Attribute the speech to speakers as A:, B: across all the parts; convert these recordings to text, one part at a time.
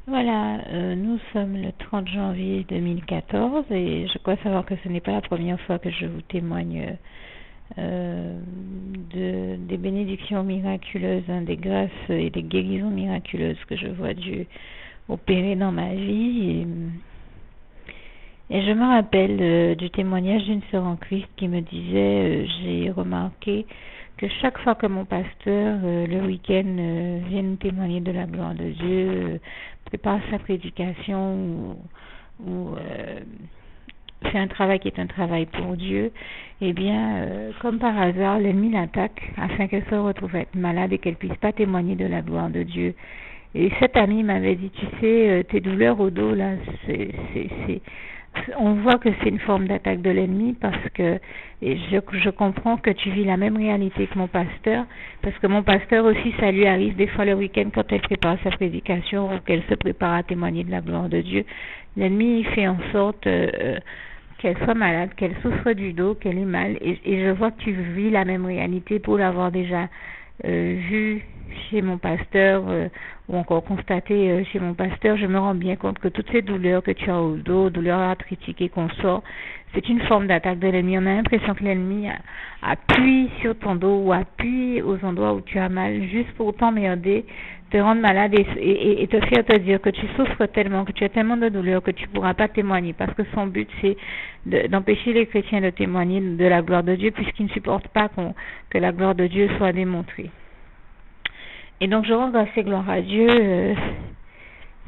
A: Voilà, nous sommes le 30 janvier 2014 et je crois savoir que ce n'est pas la première fois que je vous témoigne des bénédictions miraculeuses, hein, des grâces et des guérisons miraculeuses que je vois Dieu opérer dans ma vie. Et je me rappelle du témoignage d'une sœur en Christ qui me disait, j'ai remarqué que chaque fois que mon pasteur, le week-end, vient nous témoigner de la gloire de Dieu, prépare sa prédication ou fait un travail qui est un travail pour Dieu, eh bien, comme par hasard, l'ennemi l'attaque afin qu'elle se retrouve être malade et qu'elle puisse pas témoigner de la gloire de Dieu. Et cet ami m'avait dit, tu sais, tes douleurs au dos, là, on voit que c'est une forme d'attaque de l'ennemi parce que je comprends que tu vis la même réalité que mon pasteur, parce que mon pasteur aussi, ça lui arrive des fois le week-end quand elle prépare sa prédication ou qu'elle se prépare à témoigner de la gloire de Dieu. L'ennemi fait en sorte qu'elle soit malade, qu'elle souffre du dos, qu'elle ait mal, et je vois que tu vis la même réalité pour l'avoir déjà vu chez mon pasteur ou encore constaté chez mon pasteur. Je me rends bien compte que toutes ces douleurs que tu as au dos, douleurs arthritiques et consorts, c'est une forme d'attaque de l'ennemi. On a l'impression que l'ennemi appuie sur ton dos ou appuie aux endroits où tu as mal juste pour t'emmerder, te rendre malade et te faire te dire que tu souffres tellement, que tu as tellement de douleurs que tu ne pourras pas témoigner, parce que son but c'est d'empêcher les chrétiens de témoigner de la gloire de Dieu puisqu'ils ne supportent pas que la gloire de Dieu soit démontrée. Et donc je rends grâce et gloire à Dieu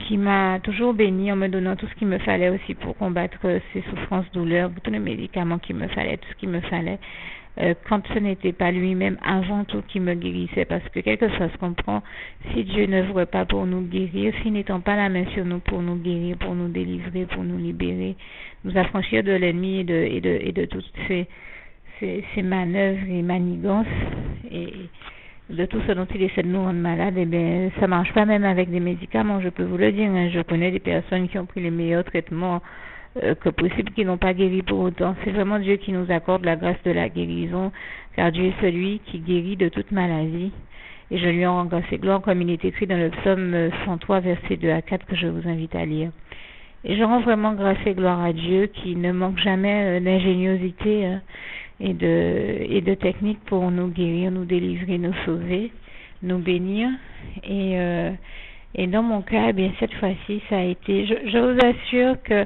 A: qui m'a toujours béni en me donnant tout ce qu'il me fallait aussi pour combattre ces souffrances, douleurs, tous les médicaments qu'il me fallait, tout ce qu'il me fallait, quand ce n'était pas lui-même avant tout qui me guérissait, parce que quelque chose qu'on prend, si Dieu n'œuvre pas pour nous guérir, s'il n'étend pas la main sur nous pour nous guérir, pour nous délivrer, pour nous libérer, nous affranchir de l'ennemi et de toutes ces manœuvres et manigances et de tout ce dont il essaie de nous rendre malades, eh bien, ça marche pas même avec des médicaments, je peux vous le dire. Hein. Je connais des personnes qui ont pris les meilleurs traitements que possible, qui n'ont pas guéri pour autant. C'est vraiment Dieu qui nous accorde la grâce de la guérison, car Dieu est celui qui guérit de toute maladie. Et je lui en rends grâce et gloire, comme il est écrit dans le psaume 103, versets 2 à 4, que je vous invite à lire. Et je rends vraiment grâce et gloire à Dieu, qui ne manque jamais d'ingéniosité et de techniques pour nous guérir, nous délivrer, nous sauver, nous bénir. Et dans mon cas, eh bien cette fois-ci, ça a été. Je vous assure que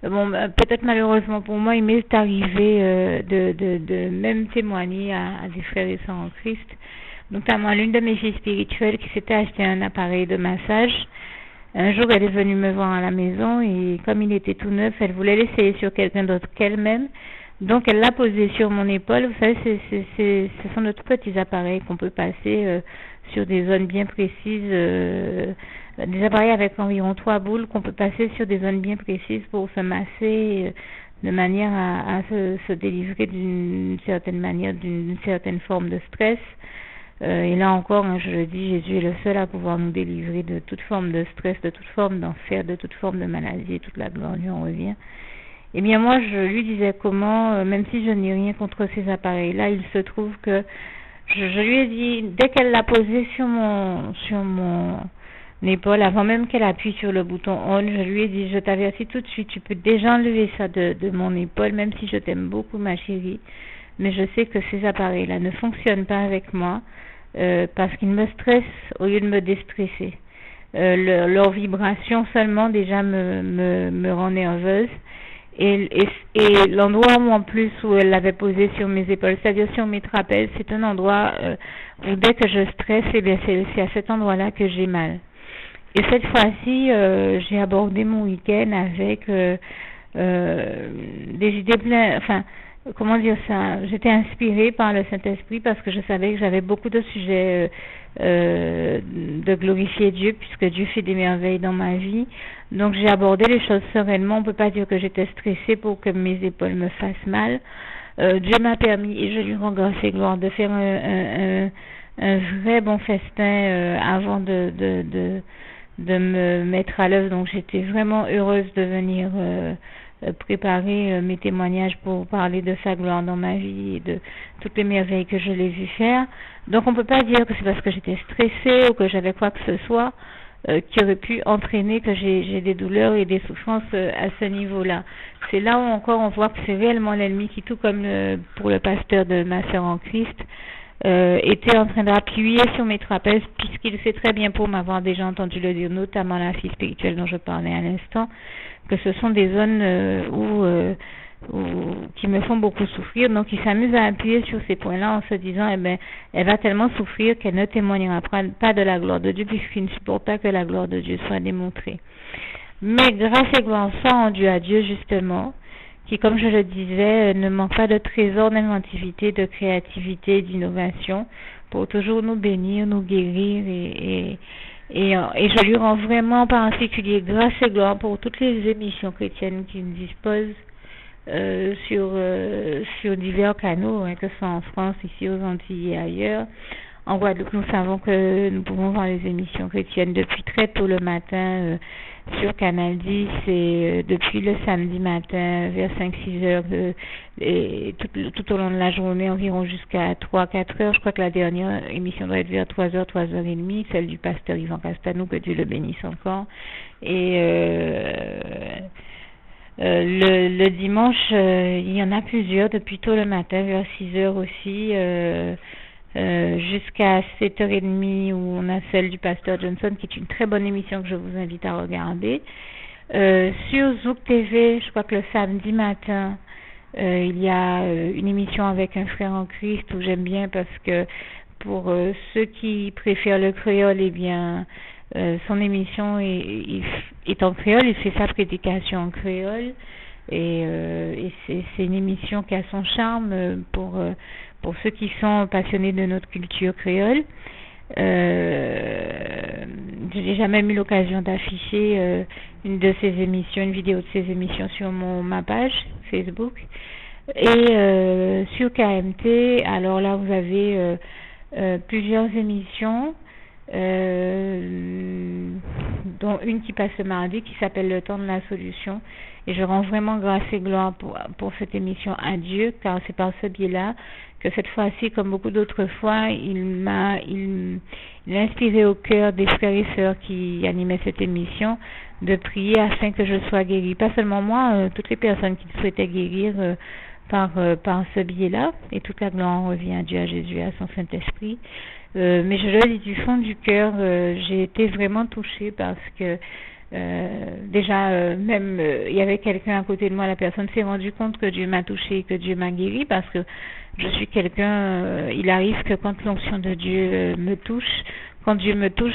A: bon, peut-être malheureusement pour moi, il m'est arrivé de même témoigner à des frères et sœurs en Christ, notamment l'une de mes filles spirituelles qui s'était acheté un appareil de massage. Un jour, elle est venue me voir à la maison et comme il était tout neuf, elle voulait l'essayer sur quelqu'un d'autre qu'elle-même. Donc, elle l'a posé sur mon épaule. Vous savez, ce sont de tout petits appareils qu'on peut passer sur des zones bien précises. Des appareils avec environ 3 boules qu'on peut passer sur des zones bien précises pour se masser de manière à se délivrer d'une certaine manière, d'une certaine forme de stress. Et là encore, hein, je le dis, Jésus est le seul à pouvoir nous délivrer de toute forme de stress, de toute forme d'enfer, de toute forme de maladie, et toute la gloire lui en revient. Eh bien moi, je lui disais comment, même si je n'ai rien contre ces appareils-là, il se trouve que je lui ai dit, dès qu'elle l'a posé sur mon épaule, avant même qu'elle appuie sur le bouton on, je lui ai dit, je t'avertis tout de suite, tu peux déjà enlever ça de mon épaule, même si je t'aime beaucoup, ma chérie, mais je sais que ces appareils-là ne fonctionnent pas avec moi, parce qu'ils me stressent au lieu de me déstresser. Leur vibration seulement déjà me rend nerveuse. Et l'endroit où en plus où elle l'avait posé sur mes épaules, c'est-à-dire sur mes trapèzes, c'est un endroit où dès que je stresse, eh bien c'est à cet endroit-là que j'ai mal. Et cette fois-ci, j'ai abordé mon week-end avec des idées pleines, enfin, comment dire ça, j'étais inspirée par le Saint-Esprit parce que je savais que j'avais beaucoup de sujets de glorifier Dieu puisque Dieu fait des merveilles dans ma vie. Donc j'ai abordé les choses sereinement. On ne peut pas dire que j'étais stressée pour que mes épaules me fassent mal. Dieu m'a permis, et je lui rends grâce et gloire, de faire un vrai bon festin avant de me mettre à l'œuvre. Donc j'étais vraiment heureuse de venir préparer mes témoignages pour parler de sa gloire dans ma vie et de toutes les merveilles que je l'ai vu faire. Donc on ne peut pas dire que c'est parce que j'étais stressée ou que j'avais quoi que ce soit. qui aurait pu entraîner que j'ai des douleurs et des souffrances à ce niveau-là. C'est là où encore on voit que c'est réellement l'ennemi qui, tout comme pour le pasteur de ma sœur en Christ, était en train d'appuyer sur mes trapèzes, puisqu'il sait très bien, pour m'avoir déjà entendu le dire, notamment la fille spirituelle dont je parlais à l'instant, que ce sont des zones qui me font beaucoup souffrir. Donc il s'amuse à appuyer sur ces points-là en se disant, eh ben, elle va tellement souffrir qu'elle ne témoignera pas de la gloire de Dieu, puisqu'il ne supporte pas que la gloire de Dieu soit démontrée. Mais grâce et gloire soit rendue à Dieu, justement, qui, comme je le disais, ne manque pas de trésors d'inventivité, de créativité, d'innovation, pour toujours nous bénir, nous guérir, et je lui rends vraiment en particulier grâce et gloire pour toutes les émissions chrétiennes qu'il dispose sur divers canaux, que ce soit en France, ici aux Antilles et ailleurs. En Guadeloupe, nous savons que nous pouvons voir les émissions chrétiennes depuis très tôt le matin sur Canal 10 et depuis le samedi matin vers 5-6 heures et tout au long de la journée environ jusqu'à 3-4 heures. Je crois que la dernière émission doit être vers 3 heures, 3h30, celle du pasteur Yvan Castanou, que Dieu le bénisse encore. Et le dimanche, il y en a plusieurs depuis tôt le matin vers 6 heures aussi. Jusqu'à 7h30 où on a celle du pasteur Johnson, qui est une très bonne émission que je vous invite à regarder. Sur Zouk TV, je crois que le samedi matin, il y a une émission avec un frère en Christ où j'aime bien, parce que pour ceux qui préfèrent le créole, eh bien son émission est en créole, il fait sa prédication en créole, et c'est une émission qui a son charme pour ceux qui sont passionnés de notre culture créole. J'ai jamais eu l'occasion d'afficher une vidéo de ces émissions sur ma page Facebook. Et sur KMT, alors là vous avez plusieurs émissions, dont une qui passe ce mardi qui s'appelle Le Temps de la Solution, et je rends vraiment grâce et gloire pour cette émission à Dieu, car c'est par ce biais-là que cette fois-ci, comme beaucoup d'autres fois, il a inspiré au cœur des frères et sœurs qui animaient cette émission de prier afin que je sois guérie. Pas seulement moi, toutes les personnes qui souhaitaient guérir par ce biais-là, et toute la gloire revient à Dieu, à Jésus, à son Saint-Esprit. Mais je le dis du fond du cœur, j'ai été vraiment touchée, parce que déjà, même il y avait quelqu'un à côté de moi, la personne s'est rendue compte que Dieu m'a touchée, que Dieu m'a guérie, parce que je suis quelqu'un, il arrive que quand l'onction de Dieu me touche, quand Dieu me touche,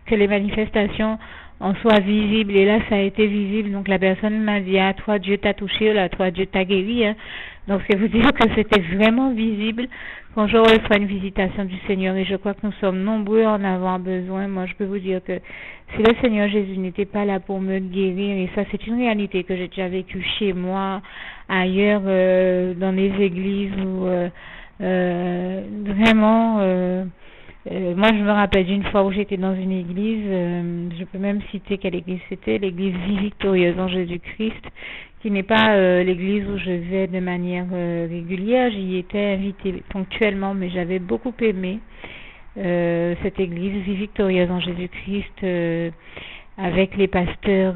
A: que les manifestations en soient visibles, et là ça a été visible. Donc la personne m'a dit, ah, toi Dieu t'a touché, là toi Dieu t'a guéri, hein. Donc c'est vous dire que c'était vraiment visible quand je reçois une visitation du Seigneur, et je crois que nous sommes nombreux à en avoir besoin. Moi je peux vous dire que si le Seigneur Jésus n'était pas là pour me guérir, et ça c'est une réalité que j'ai déjà vécue chez moi, ailleurs, dans les églises, où vraiment moi je me rappelle d'une fois où j'étais dans une église, je peux même citer quelle église c'était, l'église Vie Victorieuse en Jésus-Christ, qui n'est pas l'église où je vais de manière régulière. J'y étais invitée ponctuellement, mais j'avais beaucoup aimé cette église Vie Victorieuse en Jésus-Christ, avec les pasteurs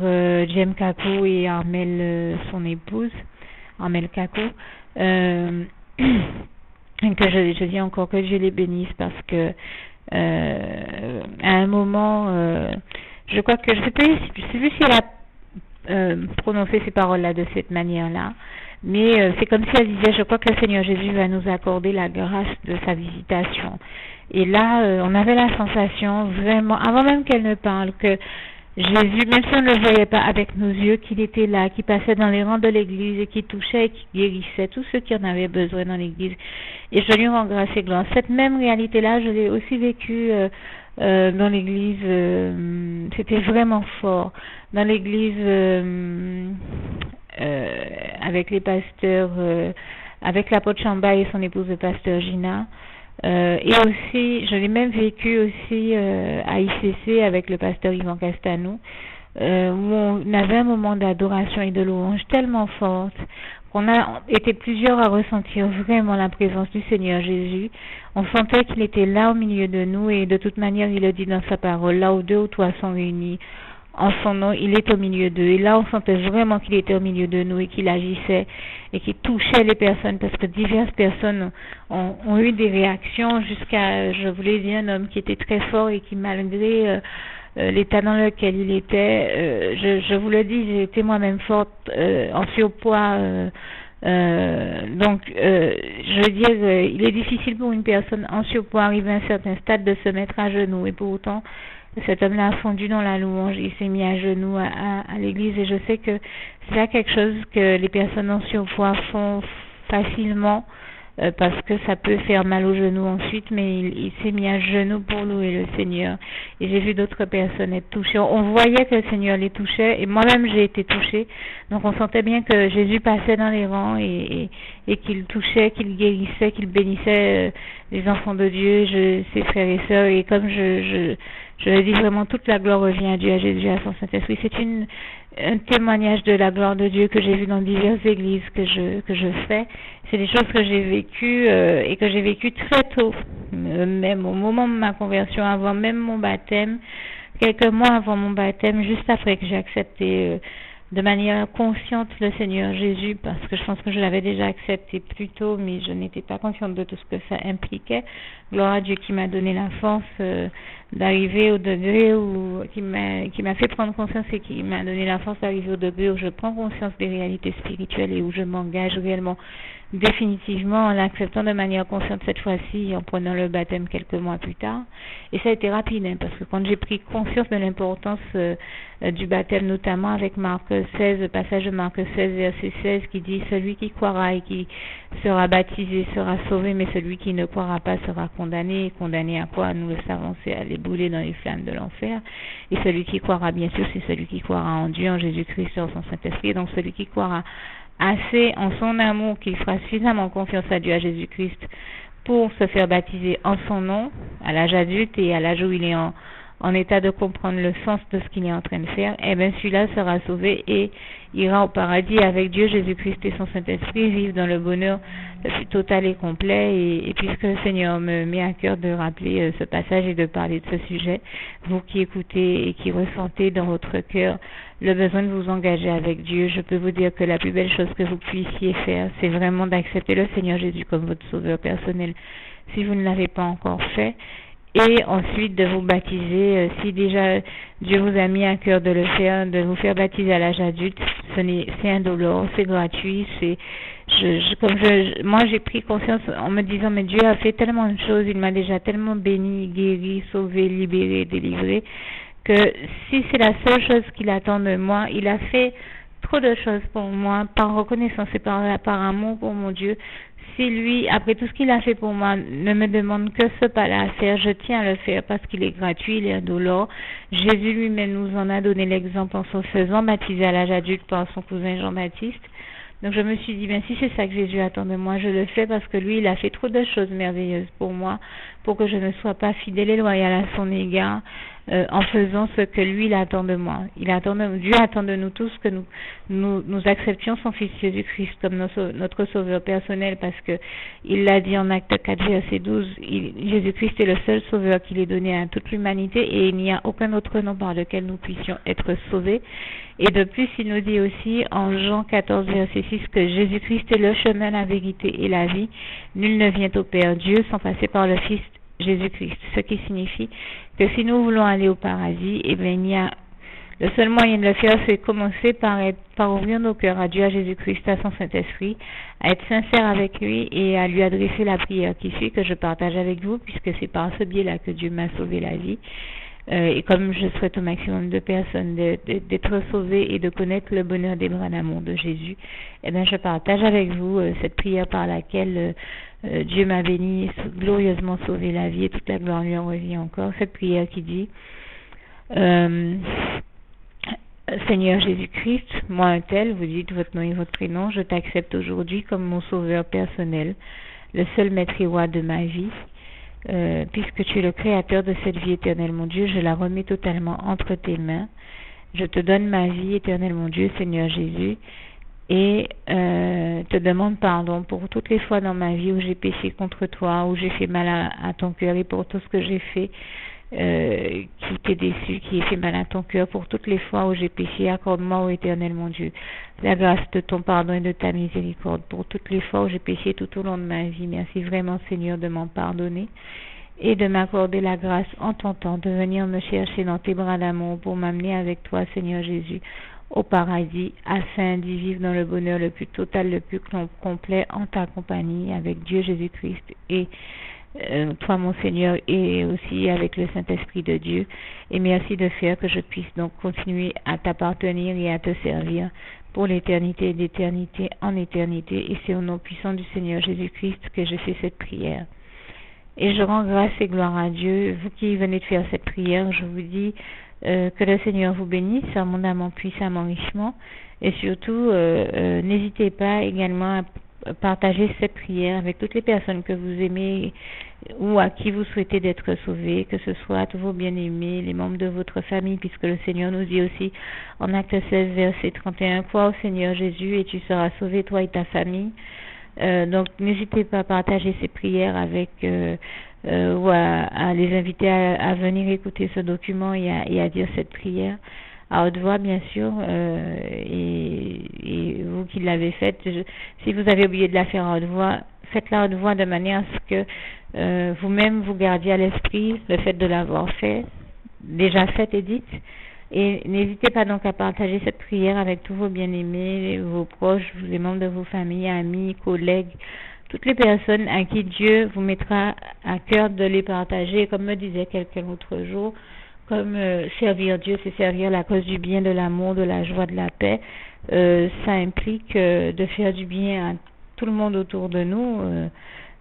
A: Jem Kakou et Armel, son épouse, Armel Kakou, que je dis encore que Dieu les bénisse, parce que à un moment, je crois que je sais plus si elle a prononcé ces paroles-là de cette manière-là, mais c'est comme si elle disait, je crois que le Seigneur Jésus va nous accorder la grâce de sa visitation. Et là, on avait la sensation vraiment, avant même qu'elle ne parle, que Jésus, même si on ne le voyait pas avec nos yeux, qu'il était là, qui passait dans les rangs de l'église et qui touchait et qui guérissait tous ceux qui en avaient besoin dans l'église. Et je lui rends grâce et gloire. Cette même réalité-là, je l'ai aussi vécue dans l'église. C'était vraiment fort. Dans l'église, avec les pasteurs, avec l'apôtre Chamba et son épouse, le pasteur Gina. Et aussi, je l'ai même vécu aussi à ICC avec le pasteur Yvan Castanou, où on avait un moment d'adoration et de louange tellement forte qu'on a été plusieurs à ressentir vraiment la présence du Seigneur Jésus. On sentait qu'il était là au milieu de nous et de toute manière, il le dit dans sa parole, là où 2 ou 3 sont réunis en son nom, il est au milieu d'eux. Et là, on sentait vraiment qu'il était au milieu de nous et qu'il agissait et qu'il touchait les personnes parce que diverses personnes ont eu des réactions jusqu'à, je vous l'ai dit, un homme qui était très fort et qui, malgré l'état dans lequel il était, je vous le dis, j'ai été moi-même forte en surpoids. Donc, je veux dire, il est difficile pour une personne en surpoids arriver à un certain stade de se mettre à genoux et pour autant, cet homme-là a fondu dans la louange, il s'est mis à genoux à l'église et je sais que c'est là quelque chose que les personnes en surpoids font facilement parce que ça peut faire mal aux genoux ensuite, mais il s'est mis à genoux pour louer le Seigneur. Et j'ai vu d'autres personnes être touchées. On voyait que le Seigneur les touchait, et moi-même j'ai été touchée. Donc on sentait bien que Jésus passait dans les rangs et qu'il touchait, qu'il guérissait, qu'il bénissait les enfants de Dieu, ses frères et sœurs. Et comme je le dis vraiment, toute la gloire revient à Dieu, à Jésus, à son Saint-Esprit. C'est un témoignage de la gloire de Dieu que j'ai vu dans diverses églises que je fais. C'est des choses que j'ai vécues et que j'ai vécues très tôt, même au moment de ma conversion, avant même mon baptême, quelques mois avant mon baptême, juste après que j'ai accepté de manière consciente le Seigneur Jésus, parce que je pense que je l'avais déjà accepté plus tôt, mais je n'étais pas consciente de tout ce que ça impliquait. Gloire à Dieu qui m'a donné la force d'arriver au degré où qui m'a fait prendre conscience et qui m'a donné la force d'arriver au degré où je prends conscience des réalités spirituelles et où je m'engage réellement définitivement en l'acceptant de manière consciente cette fois-ci, en prenant le baptême quelques mois plus tard. Et ça a été rapide, parce que quand j'ai pris conscience de l'importance du baptême, notamment avec Marc 16, le passage de Marc 16, verset 16, qui dit « Celui qui croira et qui sera baptisé sera sauvé, mais celui qui ne croira pas sera condamné. » Et condamné à quoi? Nous le savons, c'est à l'ébouler dans les flammes de l'enfer. Et celui qui croira, bien sûr, c'est celui qui croira en Dieu, en Jésus-Christ, en son Saint-Esprit. Donc celui qui croira assez en son amour, qu'il fera suffisamment confiance à Dieu, à Jésus-Christ, pour se faire baptiser en son nom, à l'âge adulte et à l'âge où il est en état de comprendre le sens de ce qu'il est en train de faire, eh bien celui-là sera sauvé et ira au paradis avec Dieu, Jésus-Christ et son Saint-Esprit, vivre dans le bonheur total et complet. Et puisque le Seigneur me met à cœur de rappeler ce passage et de parler de ce sujet, vous qui écoutez et qui ressentez dans votre cœur le besoin de vous engager avec Dieu, je peux vous dire que la plus belle chose que vous puissiez faire, c'est vraiment d'accepter le Seigneur Jésus comme votre sauveur personnel, si vous ne l'avez pas encore fait, et ensuite de vous baptiser, si déjà Dieu vous a mis à cœur de le faire, de vous faire baptiser à l'âge adulte, c'est indolore, c'est gratuit, moi j'ai pris conscience en me disant, mais Dieu a fait tellement de choses, il m'a déjà tellement béni, guéri, sauvé, libéré, délivré, que si c'est la seule chose qu'il attend de moi, il a fait trop de choses pour moi, par reconnaissance et par amour pour mon Dieu. Si lui, après tout ce qu'il a fait pour moi, ne me demande que ce pas-là à faire, je tiens à le faire parce qu'il est gratuit, il est indolore. Jésus lui-même nous en a donné l'exemple en se faisant baptiser à l'âge adulte par son cousin Jean-Baptiste. Donc je me suis dit, si c'est ça que Jésus attend de moi, je le fais parce que lui, il a fait trop de choses merveilleuses pour moi, pour que je ne sois pas fidèle et loyale à son égard, en faisant ce que lui, il attend de moi. Dieu attend de nous tous que nous acceptions son Fils Jésus-Christ comme notre sauveur personnel, parce que il l'a dit en Acte 4, verset 12, Jésus-Christ est le seul sauveur qu'il ait donné à toute l'humanité et il n'y a aucun autre nom par lequel nous puissions être sauvés. Et de plus, il nous dit aussi en Jean 14, verset 6 que Jésus-Christ est le chemin, la vérité et la vie. Nul ne vient au Père Dieu sans passer par le Fils Jésus-Christ. Ce qui signifie que si nous voulons aller au paradis, eh bien, le seul moyen de le faire, c'est commencer par ouvrir nos cœurs à Dieu, à Jésus-Christ, à son Saint-Esprit, à être sincère avec lui et à lui adresser la prière qui suit, que je partage avec vous, puisque c'est par ce biais-là que Dieu m'a sauvé la vie. Et comme je souhaite au maximum de personnes d'être sauvées et de connaître le bonheur des bras d'amour de Jésus, eh bien, je partage avec vous cette prière par laquelle Dieu m'a béni, glorieusement sauvé la vie, et toute la gloire lui en revient encore. Cette prière qui dit Seigneur Jésus-Christ, moi un tel, vous dites votre nom et votre prénom, je t'accepte aujourd'hui comme mon sauveur personnel, le seul maître et roi de ma vie. Puisque tu es le créateur de cette vie éternelle, mon Dieu, je la remets totalement entre tes mains. Je te donne ma vie, éternel mon Dieu, Seigneur Jésus, et te demande pardon pour toutes les fois dans ma vie où j'ai péché contre toi, où j'ai fait mal à ton cœur, et pour tout ce que j'ai fait qui t'est déçu, qui ait fait mal à ton cœur, pour toutes les fois où j'ai péché. Accorde-moi, ô éternel mon Dieu, la grâce de ton pardon et de ta miséricorde pour toutes les fois où j'ai péché tout au long de ma vie. Merci vraiment, Seigneur, de m'en pardonner et de m'accorder la grâce en ton temps de venir me chercher dans tes bras d'amour pour m'amener avec toi, Seigneur Jésus, au paradis, afin d'y vivre dans le bonheur le plus total, le plus complet, en ta compagnie, avec Dieu Jésus-Christ et toi, mon Seigneur, et aussi avec le Saint-Esprit de Dieu. Et merci de faire que je puisse donc continuer à t'appartenir et à te servir pour l'éternité et d'éternité en éternité. Et c'est au nom puissant du Seigneur Jésus-Christ que je fais cette prière. Et je rends grâce et gloire à Dieu. Vous qui venez de faire cette prière, je vous dis que le Seigneur vous bénisse abondamment, puissamment, richement. Et surtout, n'hésitez pas également à partager cette prière avec toutes les personnes que vous aimez ou à qui vous souhaitez d'être sauvés, que ce soit tous vos bien-aimés, les membres de votre famille, puisque le Seigneur nous dit aussi en Acte 16, verset 31, crois au Seigneur Jésus et tu seras sauvé, toi et ta famille. Donc n'hésitez pas à partager ces prières avec ou à les inviter à venir écouter ce document et à dire cette prière à haute voix, bien sûr, et vous qui l'avez faite, si vous avez oublié de la faire à haute voix, faites-la à haute voix de manière à ce que vous-même vous gardiez à l'esprit le fait de l'avoir fait, déjà faite et dite. Et n'hésitez pas donc à partager cette prière avec tous vos bien-aimés, vos proches, les membres de vos familles, amis, collègues, toutes les personnes à qui Dieu vous mettra à cœur de les partager. Comme me disait quelqu'un l'autre jour, comme servir Dieu, c'est servir la cause du bien, de l'amour, de la joie, de la paix. Ça implique de faire du bien à tout le monde autour de nous.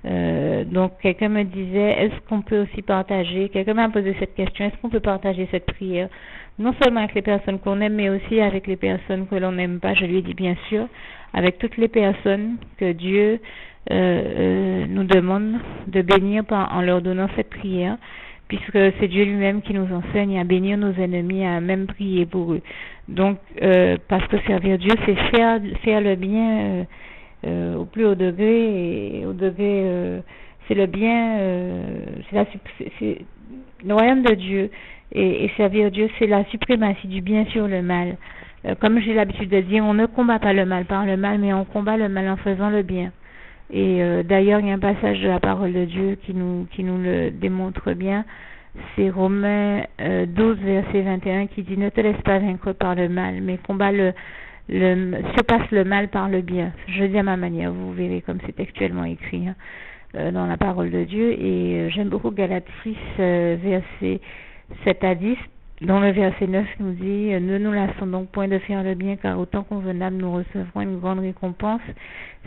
A: Donc quelqu'un me disait, est-ce qu'on peut aussi partager, quelqu'un m'a posé cette question, est-ce qu'on peut partager cette prière non seulement avec les personnes qu'on aime, mais aussi avec les personnes que l'on n'aime pas? Je lui ai dit bien sûr, avec toutes les personnes que Dieu nous demande de bénir en leur donnant cette prière, puisque c'est Dieu lui-même qui nous enseigne à bénir nos ennemis, à même prier pour eux. Donc, parce que servir Dieu, c'est faire le bien au plus haut degré, et au degré, c'est le bien, c'est le royaume de Dieu, et servir Dieu, c'est la suprématie du bien sur le mal. Comme j'ai l'habitude de dire, on ne combat pas le mal par le mal, mais on combat le mal en faisant le bien. Et d'ailleurs, il y a un passage de la parole de Dieu qui nous le démontre bien. C'est Romains 12, verset 21, qui dit « Ne te laisse pas vaincre par le mal, mais combat surpasse le mal par le bien. » Je dis à ma manière, vous verrez comme c'est textuellement écrit dans la parole de Dieu. Et j'aime beaucoup Galates 6, verset 7 à 10, dont le verset 9 nous dit « Ne nous lassons donc point de faire le bien, car au temps convenable nous recevrons une grande récompense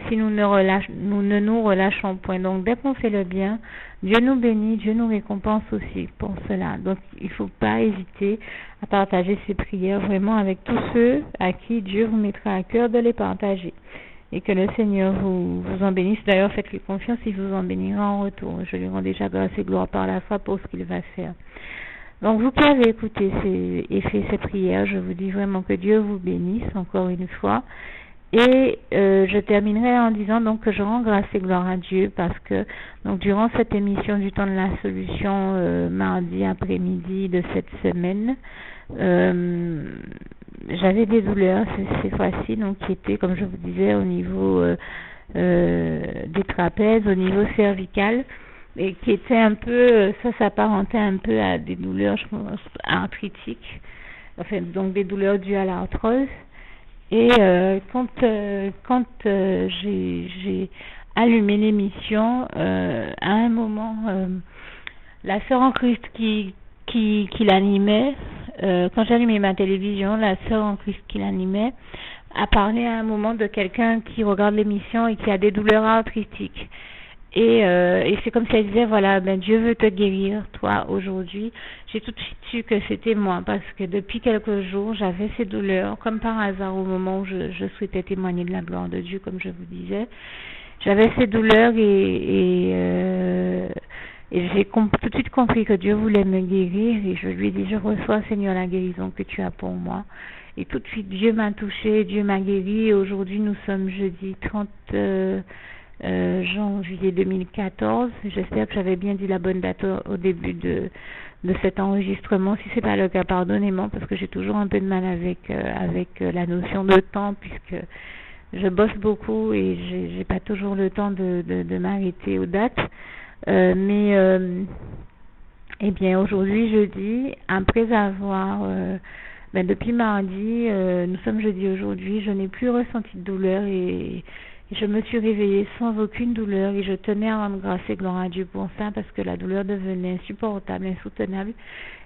A: si nous ne nous relâchons point. » Donc dès qu'on fait le bien, Dieu nous bénit, Dieu nous récompense aussi pour cela. Donc il ne faut pas hésiter à partager ces prières vraiment avec tous ceux à qui Dieu vous mettra à cœur de les partager. Et que le Seigneur vous en bénisse. D'ailleurs, faites-lui confiance, il vous en bénira en retour. Je lui rends déjà grâce et gloire par la foi pour ce qu'il va faire. Donc vous qui avez écouté et fait ces prières, je vous dis vraiment que Dieu vous bénisse encore une fois. Et je terminerai en disant donc que je rends grâce et gloire à Dieu parce que donc durant cette émission du temps de la solution mardi après-midi de cette semaine, j'avais des douleurs ces fois-ci, donc qui étaient, comme je vous disais, au niveau des trapèzes, au niveau cervical, et qui était un peu, ça s'apparentait un peu à des douleurs, je pense, arthritiques, enfin, donc des douleurs dues à l'arthrose. Et quand j'ai allumé l'émission, à un moment, la sœur en Christ qui l'animait, quand j'allumais ma télévision, la sœur en Christ qui l'animait a parlé à un moment de quelqu'un qui regarde l'émission et qui a des douleurs arthritiques. Et c'est comme si elle disait, voilà, Dieu veut te guérir, toi, aujourd'hui. J'ai tout de suite su que c'était moi, parce que depuis quelques jours, j'avais ces douleurs, comme par hasard, au moment où je souhaitais témoigner de la gloire de Dieu, comme je vous disais. J'avais ces douleurs et Et j'ai tout de suite compris que Dieu voulait me guérir et je lui ai dit, je reçois, Seigneur, la guérison que tu as pour moi. Et tout de suite, Dieu m'a touché, Dieu m'a guéri. Et aujourd'hui, nous sommes jeudi 30 janvier 2014. J'espère que j'avais bien dit la bonne date au début de cet enregistrement. Si c'est pas le cas, pardonnez-moi, parce que j'ai toujours un peu de mal avec la notion de temps, puisque je bosse beaucoup et j'ai pas toujours le temps de m'arrêter aux dates. Eh bien, aujourd'hui, jeudi, après avoir, depuis mardi, nous sommes jeudi aujourd'hui, je n'ai plus ressenti de douleur et je me suis réveillée sans aucune douleur et je tenais à rendre grâce et gloire à Dieu pour ça parce que la douleur devenait insupportable, insoutenable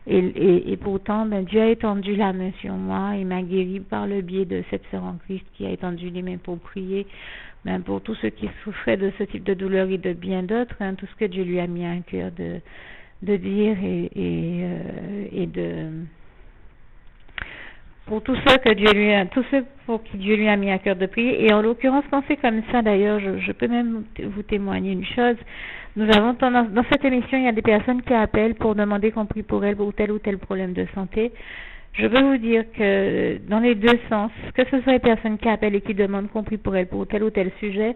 A: et pourtant, Dieu a étendu la main sur moi et m'a guéri par le biais de cette sœur en Christ qui a étendu les mains pour prier, pour tous ceux qui souffraient de ce type de douleur et de bien d'autres, tout ce que Dieu lui a mis à cœur de dire et de pour tous ceux pour qui Dieu lui a mis à cœur de prier. Et en l'occurrence, quand c'est comme ça, d'ailleurs, je peux même vous témoigner une chose. Nous avons tendance, dans cette émission, il y a des personnes qui appellent pour demander qu'on prie pour elles pour tel ou tel problème de santé. Je veux vous dire que dans les deux sens, que ce soit les personnes qui appellent et qui demandent qu'on prie pour elles pour tel ou tel sujet,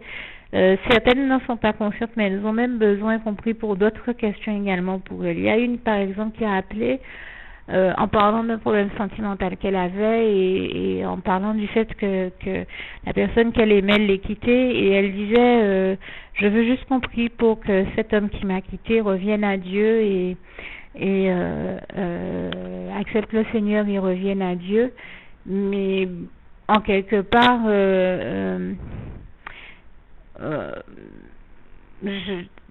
A: certaines n'en sont pas conscientes, mais elles ont même besoin qu'on prie pour d'autres questions également pour elles. Il y a une, par exemple, qui a appelé en parlant d'un problème sentimental qu'elle avait et en parlant du fait que la personne qu'elle aimait l'ait quittée et elle disait je veux juste qu'on prie pour que cet homme qui m'a quittée revienne à Dieu et accepte le Seigneur et revienne à Dieu, mais en quelque part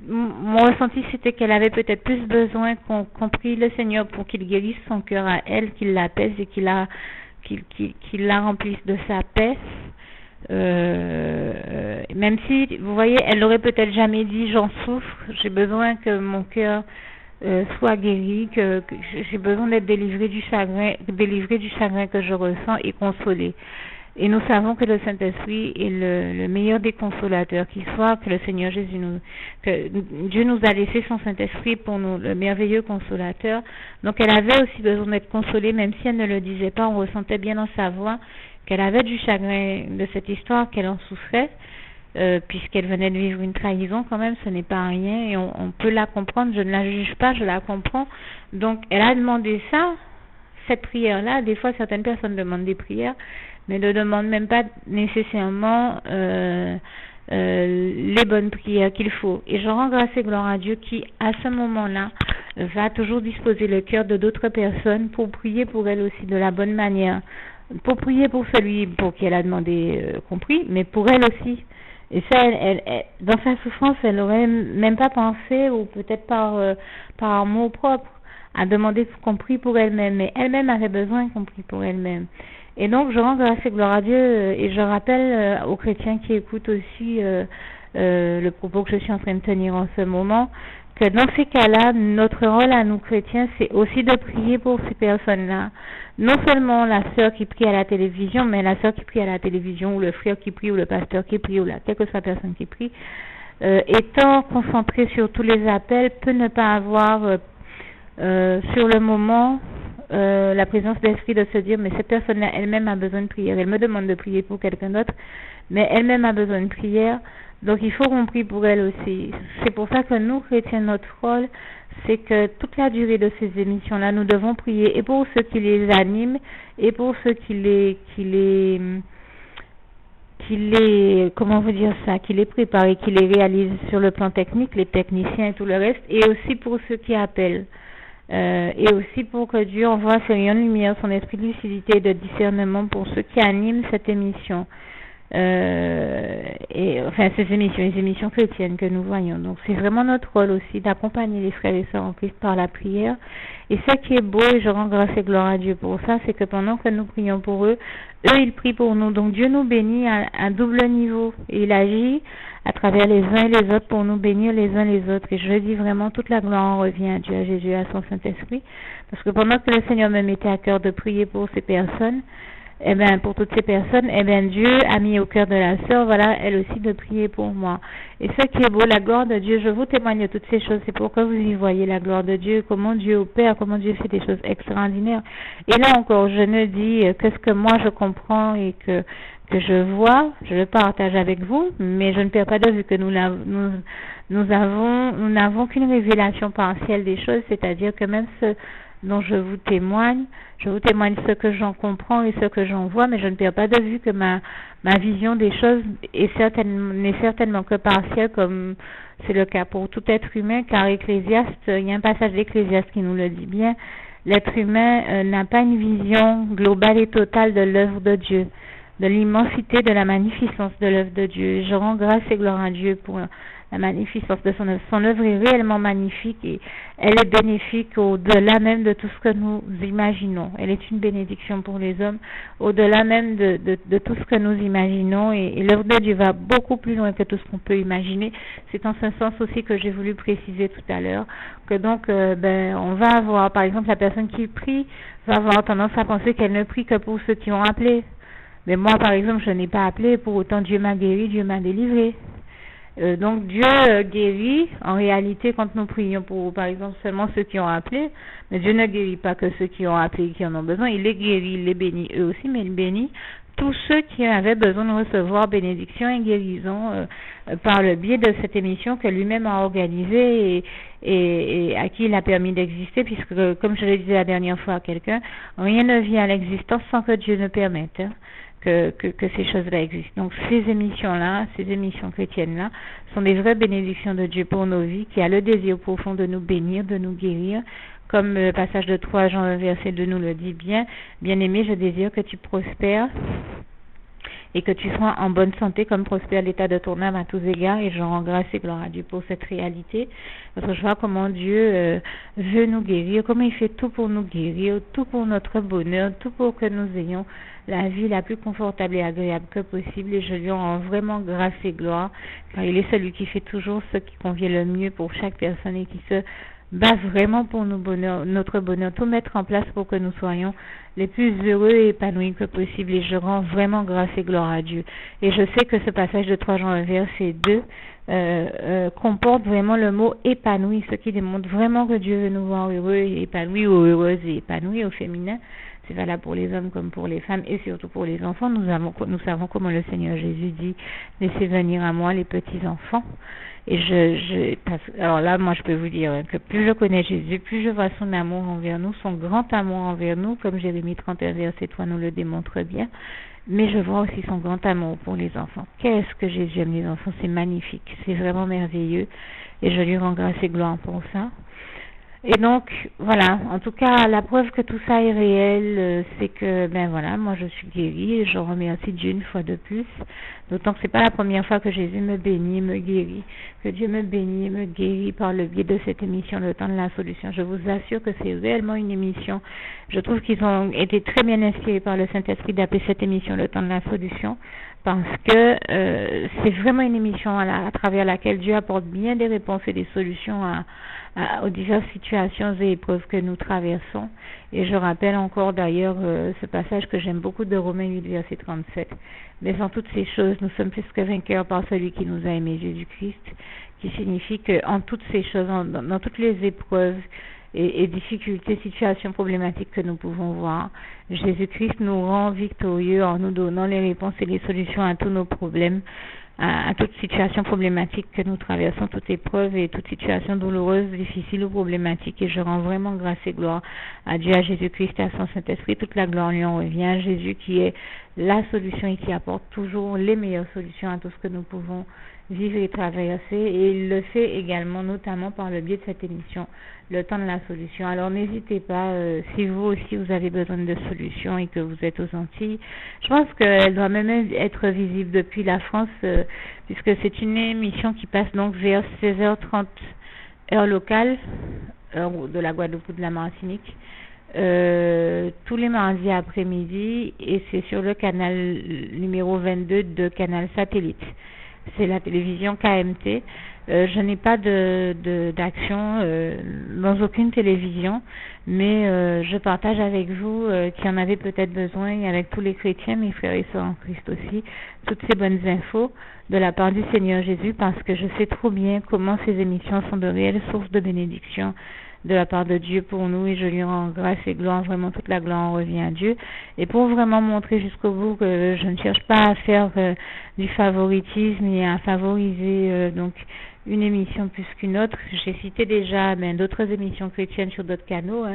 A: mon ressenti c'était qu'elle avait peut-être plus besoin qu'on prie le Seigneur pour qu'il guérisse son cœur à elle, qu'il l'apaise et qu'il la remplisse de sa paix. Même si, vous voyez, elle n'aurait peut-être jamais dit j'en souffre, j'ai besoin que mon cœur soit guéri, que j'ai besoin d'être délivré du chagrin que je ressens et consolé. Et nous savons que le Saint-Esprit est le meilleur des consolateurs qui soit, que le Seigneur Jésus que Dieu nous a laissé son Saint-Esprit pour nous, le merveilleux consolateur. Donc elle avait aussi besoin d'être consolée, même si elle ne le disait pas, on ressentait bien dans sa voix qu'elle avait du chagrin de cette histoire, qu'elle en souffrait, puisqu'elle venait de vivre une trahison quand même, ce n'est pas rien, et on peut la comprendre, je ne la juge pas, je la comprends. Donc elle a demandé ça, cette prière-là. Des fois certaines personnes demandent des prières, mais ne demandent même pas nécessairement les bonnes prières qu'il faut. Et je rends grâce et gloire à Dieu qui, à ce moment-là, va toujours disposer le cœur de d'autres personnes pour prier pour elles aussi de la bonne manière, pour prier pour celui pour qui elle a demandé qu'on prie, mais pour elle aussi. Et ça, elle, dans sa souffrance, elle n'aurait même pas pensé, ou peut-être par amour propre, à demander qu'on prie pour elle-même, mais elle-même avait besoin qu'on prie pour elle-même. Et donc, je rends grâce et gloire à Dieu et je rappelle aux chrétiens qui écoutent aussi le propos que je suis en train de tenir en ce moment, que dans ces cas-là, notre rôle à nous chrétiens, c'est aussi de prier pour ces personnes-là. Non seulement la sœur qui prie à la télévision, mais la sœur qui prie à la télévision, ou le frère qui prie, ou le pasteur qui prie, ou quelle que soit la personne qui prie, étant concentré sur tous les appels, peut ne pas avoir sur le moment la présence d'esprit de se dire mais cette personne-là elle-même a besoin de prière, elle me demande de prier pour quelqu'un d'autre, mais elle-même a besoin de prière, donc il faut qu'on prie pour elle aussi. C'est pour ça que nous chrétiens, notre rôle, c'est que toute la durée de ces émissions-là, nous devons prier et pour ceux qui les animent et pour ceux qui les comment vous dire ça, qui les préparent et qui les réalisent sur le plan technique, les techniciens et tout le reste, et aussi pour ceux qui appellent. Et aussi pour que Dieu envoie ses rayons de lumière, son esprit de lucidité et de discernement pour ceux qui animent cette émission. Ces émissions, les émissions chrétiennes que nous voyons. Donc c'est vraiment notre rôle aussi d'accompagner les frères et sœurs en Christ par la prière. Et ce qui est beau, et je rends grâce et gloire à Dieu pour ça, c'est que pendant que nous prions pour eux, ils prient pour nous. Donc Dieu nous bénit à un double niveau. Et il agit à travers les uns et les autres pour nous bénir les uns les autres. Et je dis vraiment, toute la gloire en revient à Dieu, à Jésus, à son Saint-Esprit. Parce que pendant que le Seigneur me mettait à cœur de prier pour ces personnes, eh bien, pour toutes ces personnes, eh bien, Dieu a mis au cœur de la sœur, voilà, elle aussi, de prier pour moi. Et ce qui est beau, la gloire de Dieu, je vous témoigne de toutes ces choses, c'est pourquoi vous y voyez la gloire de Dieu, comment Dieu opère, comment Dieu fait des choses extraordinaires. Et là encore, je ne dis que ce que moi je comprends et que je vois, je le partage avec vous, mais je ne perds pas de vue que nous n'avons qu'une révélation partielle des choses, c'est-à-dire que même ce dont je vous témoigne ce que j'en comprends et ce que j'en vois, mais je ne perds pas de vue que ma vision des choses n'est certainement que partielle, comme c'est le cas pour tout être humain, car Ecclésiaste, il y a un passage d'Ecclésiaste qui nous le dit bien, l'être humain n'a pas une vision globale et totale de l'œuvre de Dieu, de l'immensité, de la magnificence de l'œuvre de Dieu. Je rends grâce et gloire à Dieu pour la magnificence de son œuvre. Son œuvre est réellement magnifique et elle est bénéfique au-delà même de tout ce que nous imaginons. Elle est une bénédiction pour les hommes, au-delà même de tout ce que nous imaginons. Et l'œuvre de Dieu va beaucoup plus loin que tout ce qu'on peut imaginer. C'est en ce sens aussi que j'ai voulu préciser tout à l'heure, que donc on va avoir, par exemple, la personne qui prie va avoir tendance à penser qu'elle ne prie que pour ceux qui ont appelé. Mais moi, par exemple, je n'ai pas appelé, pour autant Dieu m'a guéri, Dieu m'a délivré. Donc Dieu guérit en réalité quand nous prions pour, par exemple, seulement ceux qui ont appelé, mais Dieu ne guérit pas que ceux qui ont appelé et qui en ont besoin, il les guérit, il les bénit eux aussi, mais il bénit tous ceux qui avaient besoin de recevoir bénédiction et guérison par le biais de cette émission que lui-même a organisée et à qui il a permis d'exister, puisque, comme je le disais la dernière fois à quelqu'un, rien ne vient à l'existence sans que Dieu ne permette. Que ces choses-là existent. Donc ces émissions-là, ces émissions chrétiennes-là, sont des vraies bénédictions de Dieu pour nos vies, qui a le désir profond de nous bénir, de nous guérir, comme le passage de 3 Jean verset 2 nous le dit bien. Bien-aimé, je désire que tu prospères et que tu sois en bonne santé comme prospère l'état de ton âme à tous égards, et je rends grâce et gloire à Dieu pour cette réalité, parce que je vois comment Dieu veut nous guérir, comment il fait tout pour nous guérir, tout pour notre bonheur, tout pour que nous ayons la vie la plus confortable et agréable que possible, et je lui rends vraiment grâce et gloire, car il est celui qui fait toujours ce qui convient le mieux pour chaque personne et qui se bat vraiment pour notre bonheur, tout mettre en place pour que nous soyons les plus heureux et épanouis que possible, et je rends vraiment grâce et gloire à Dieu. Et je sais que ce passage de 3 Jean verset 2 comporte vraiment le mot épanoui, ce qui démontre vraiment que Dieu veut nous voir heureux et épanouis, ou heureuses et épanouis au féminin. C'est valable pour les hommes comme pour les femmes et surtout pour les enfants. Nous savons comment le Seigneur Jésus dit: laissez venir à moi les petits enfants. Et alors là, moi je peux vous dire que plus je connais Jésus, plus je vois son amour envers nous, son grand amour envers nous, comme Jérémie 31 verset 3 nous le démontre bien. Mais je vois aussi son grand amour pour les enfants. Qu'est-ce que Jésus aime les enfants? C'est magnifique, c'est vraiment merveilleux. Et je lui rends grâce et gloire pour ça. Et donc, voilà, en tout cas, la preuve que tout ça est réel, c'est que, moi je suis guérie, et je remercie Dieu une fois de plus, d'autant que c'est pas la première fois que Jésus me bénit, me guérit, que Dieu me bénit, me guérit par le biais de cette émission, le temps de la solution. Je vous assure que c'est réellement une émission. Je trouve qu'ils ont été très bien inspirés par le Saint-Esprit d'appeler cette émission le temps de la solution, parce que c'est vraiment une émission à travers laquelle Dieu apporte bien des réponses et des solutions aux diverses situations et épreuves que nous traversons. Et je rappelle encore d'ailleurs ce passage que j'aime beaucoup de Romains 8 verset 37. Mais en toutes ces choses, nous sommes plus que vainqueurs par celui qui nous a aimés, Jésus-Christ, qui signifie qu'en toutes ces choses, dans toutes les épreuves et difficultés, situations problématiques que nous pouvons voir, Jésus-Christ nous rend victorieux en nous donnant les réponses et les solutions à tous nos problèmes, à toute situation problématique que nous traversons, toute épreuve et toute situation douloureuse, difficile ou problématique. Et je rends vraiment grâce et gloire à Dieu, à Jésus-Christ et à son Saint-Esprit. Toute la gloire lui en revient. Jésus qui est la solution et qui apporte toujours les meilleures solutions à tout ce que nous pouvons vivre et traverser. Et il le fait également, notamment par le biais de cette émission, le temps de la solution. Alors n'hésitez pas, si vous aussi vous avez besoin de solutions et que vous êtes aux Antilles, je pense qu'elle doit même être visible depuis la France, puisque c'est une émission qui passe donc vers 16h30 heure locale, heure de la Guadeloupe ou de la Martinique, tous les mardis après-midi, et c'est sur le canal numéro 22 de Canal Satellite. c'est la télévision KMT. Je n'ai pas d'action dans aucune télévision, mais je partage avec vous qui en avez peut-être besoin, et avec tous les chrétiens, mes frères et sœurs en Christ aussi, toutes ces bonnes infos de la part du Seigneur Jésus, parce que je sais trop bien comment ces émissions sont de réelles sources de bénédiction de la part de Dieu pour nous, et je lui rends grâce et gloire, vraiment toute la gloire revient à Dieu. Et pour vraiment montrer jusqu'au bout que je ne cherche pas à faire du favoritisme et à favoriser donc une émission plus qu'une autre, j'ai cité déjà d'autres émissions chrétiennes sur d'autres canaux,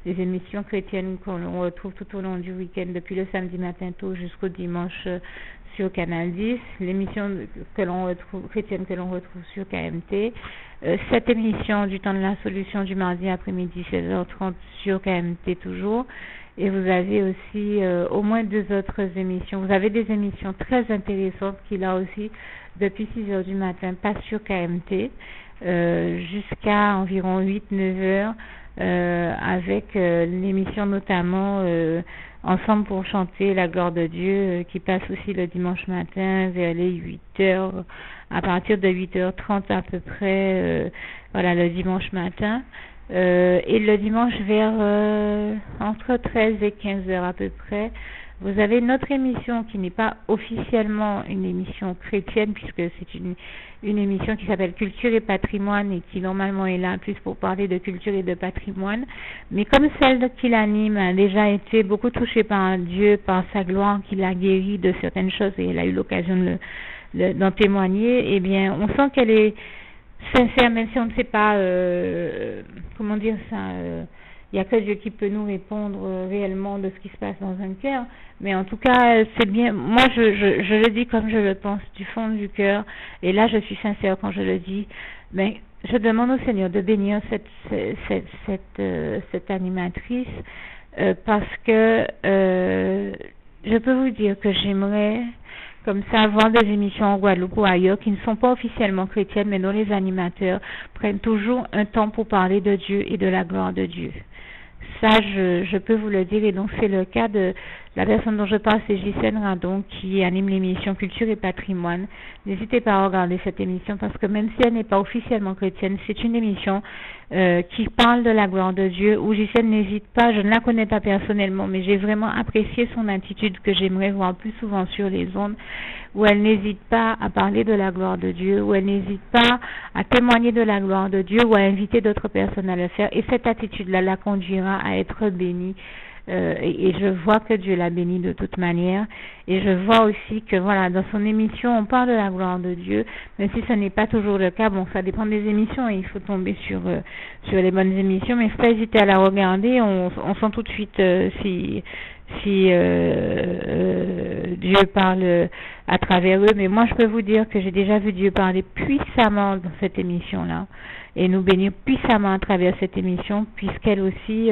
A: les émissions chrétiennes qu'on retrouve tout au long du week-end, depuis le samedi matin tôt jusqu'au dimanche sur Canal 10, l'émission que l'on retrouve chrétienne que l'on retrouve sur KMT, cette émission du temps de la solution du mardi après-midi 16h30 sur KMT toujours, et vous avez aussi au moins 2 autres émissions. Vous avez des émissions très intéressantes qui là aussi depuis 6h du matin passent sur KMT jusqu'à environ 8-9h avec l'émission notamment Ensemble pour chanter la gloire de Dieu qui passe aussi le dimanche matin vers les 8h, à partir de 8h30 à peu près, voilà, le dimanche matin. Et le dimanche vers entre 13 et 15h à peu près, vous avez notre émission qui n'est pas officiellement une émission chrétienne, puisque c'est une émission qui s'appelle Culture et Patrimoine et qui normalement est là plus pour parler de culture et de patrimoine. Mais comme celle qui l'anime a déjà été beaucoup touchée par Dieu, par sa gloire, qui l'a guérie de certaines choses, et elle a eu l'occasion d'en témoigner, eh bien on sent qu'elle est sincère, même si on ne sait pas comment dire ça, il n'y a que Dieu qui peut nous répondre réellement de ce qui se passe dans un cœur, mais en tout cas c'est bien, moi je le dis comme je le pense du fond du cœur, et là je suis sincère quand je le dis, mais je demande au Seigneur de bénir cette animatrice parce que je peux vous dire que j'aimerais comme ça avoir des émissions en Guadeloupe ou ailleurs qui ne sont pas officiellement chrétiennes, mais dont les animateurs prennent toujours un temps pour parler de Dieu et de la gloire de Dieu. Ça, je peux vous le dire, et donc c'est le cas de la personne dont je parle, c'est Gisèle Radon, qui anime l'émission Culture et Patrimoine. N'hésitez pas à regarder cette émission, parce que même si elle n'est pas officiellement chrétienne, c'est une émission qui parle de la gloire de Dieu, où Gisèle n'hésite pas, je ne la connais pas personnellement, mais j'ai vraiment apprécié son attitude que j'aimerais voir plus souvent sur les ondes, où elle n'hésite pas à parler de la gloire de Dieu, où elle n'hésite pas à témoigner de la gloire de Dieu ou à inviter d'autres personnes à le faire. Et cette attitude-là la conduira à être bénie. Et je vois que Dieu l'a bénie de toute manière. Et je vois aussi que voilà, dans son émission, on parle de la gloire de Dieu, même si ce n'est pas toujours le cas. Bon, ça dépend des émissions et il faut tomber sur les bonnes émissions, mais il ne faut pas hésiter à la regarder. On sent tout de suite si Dieu parle à travers eux, mais moi je peux vous dire que j'ai déjà vu Dieu parler puissamment dans cette émission-là et nous bénir puissamment à travers cette émission, puisqu'elle aussi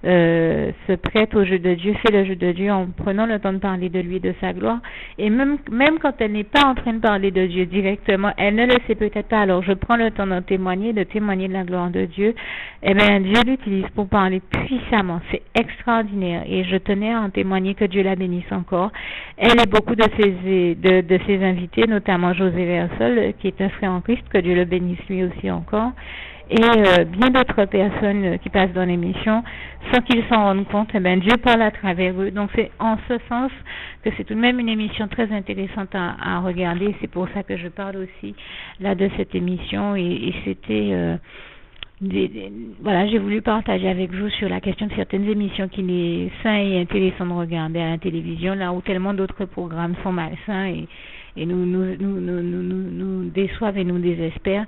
A: se prête au jeu de Dieu, fait le jeu de Dieu en prenant le temps de parler de lui, de sa gloire, et même quand elle n'est pas en train de parler de Dieu directement, elle ne le sait peut-être pas, alors je prends le temps de témoigner de la gloire de Dieu, et bien Dieu l'utilise pour parler puissamment, c'est extraordinaire, et je tenais à en témoigner, que Dieu la bénisse encore. Elle et beaucoup de ses invités, notamment José Versol, qui est un frère en Christ, que Dieu le bénisse lui aussi encore, et bien d'autres personnes qui passent dans l'émission sans qu'ils s'en rendent compte. Eh bien, Dieu parle à travers eux. Donc c'est en ce sens que c'est tout de même une émission très intéressante à regarder. C'est pour ça que je parle aussi là de cette émission, et c'était voilà, j'ai voulu partager avec vous sur la question de certaines émissions qu'il est sain et intéressant de regarder à la télévision, là où tellement d'autres programmes sont malsains et nous déçoivent et nous désespèrent.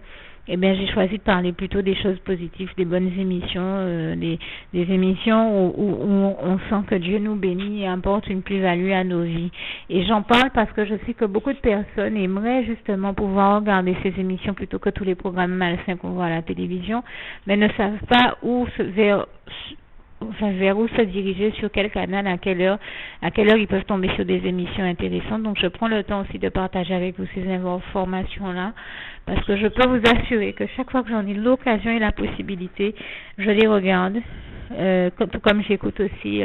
A: Eh bien, j'ai choisi de parler plutôt des choses positives, des bonnes émissions, des émissions où on sent que Dieu nous bénit et apporte une plus-value à nos vies. Et j'en parle parce que je sais que beaucoup de personnes aimeraient justement pouvoir regarder ces émissions plutôt que tous les programmes malsains qu'on voit à la télévision, mais ne savent pas vers où se diriger, sur quel canal, à quelle heure ils peuvent tomber sur des émissions intéressantes. Donc je prends le temps aussi de partager avec vous ces informations-là, parce que je peux vous assurer que chaque fois que j'en ai l'occasion et la possibilité, je les regarde, tout comme j'écoute aussi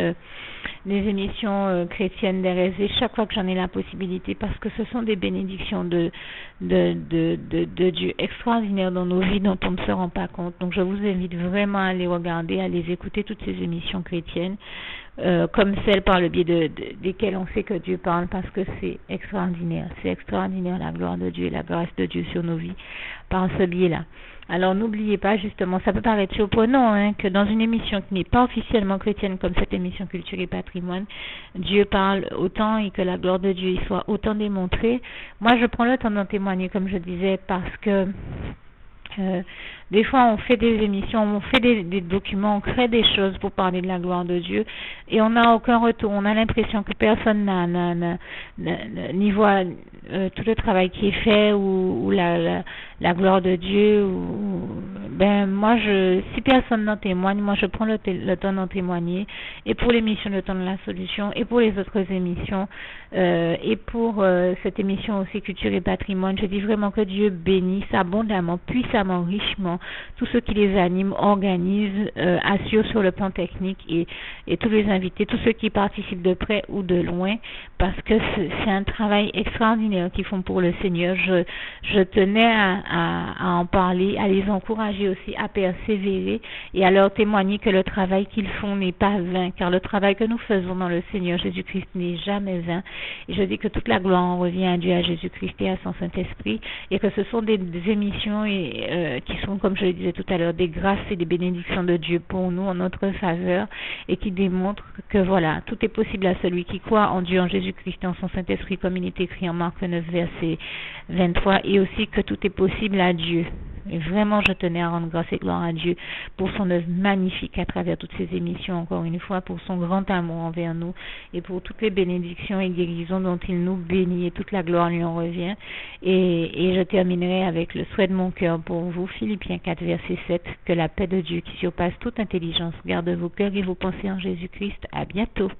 A: les émissions chrétiennes d'RSV chaque fois que j'en ai la possibilité, parce que ce sont des bénédictions de Dieu extraordinaires dans nos vies dont on ne se rend pas compte. Donc je vous invite vraiment à les regarder, à les écouter, toutes ces émissions chrétiennes, comme celles par le biais desquelles on sait que Dieu parle, parce que c'est extraordinaire la gloire de Dieu et la grâce de Dieu sur nos vies par ce biais-là. Alors n'oubliez pas, justement, ça peut paraître surprenant que dans une émission qui n'est pas officiellement chrétienne comme cette émission Culture et Patrimoine, Dieu parle autant et que la gloire de Dieu y soit autant démontrée. Moi, je prends le temps d'en témoigner, comme je disais, parce que des fois on fait des émissions, on fait des documents, on crée des choses pour parler de la gloire de Dieu et on n'a aucun retour. On a l'impression que personne n'y voit tout le travail qui est fait ou la gloire de Dieu. Moi, si personne n'en témoigne, moi je prends le temps d'en témoigner, et pour l'émission Le Temps de la Solution et pour les autres émissions et pour cette émission aussi Culture et Patrimoine. Je dis vraiment que Dieu bénisse abondamment, puissamment, richement tous ceux qui les animent, organisent, assurent sur le plan technique et tous les invités, tous ceux qui participent de près ou de loin, parce que c'est un travail extraordinaire qu'ils font pour le Seigneur. Je tenais à en parler, à les encourager aussi à persévérer et à leur témoigner que le travail qu'ils font n'est pas vain, car le travail que nous faisons dans le Seigneur Jésus-Christ n'est jamais vain. Et je dis que toute la gloire en revient à Dieu, à Jésus-Christ et à son Saint-Esprit, et que ce sont des émissions qui sont, comme je le disais tout à l'heure, des grâces et des bénédictions de Dieu pour nous, en notre faveur, et qui démontrent que voilà, tout est possible à celui qui croit en Dieu, en Jésus-Christ et en son Saint-Esprit, comme il est écrit en Marc 9, verset 23, et aussi que tout est possible à Dieu. Et vraiment, je tenais à rendre grâce et gloire à Dieu pour son œuvre magnifique à travers toutes ces émissions, encore une fois, pour son grand amour envers nous et pour toutes les bénédictions et guérisons dont il nous bénit, et toute la gloire lui en revient. Et je terminerai avec le souhait de mon cœur pour vous, Philippiens 4, verset 7, que la paix de Dieu qui surpasse toute intelligence garde vos cœurs et vos pensées en Jésus-Christ. À bientôt.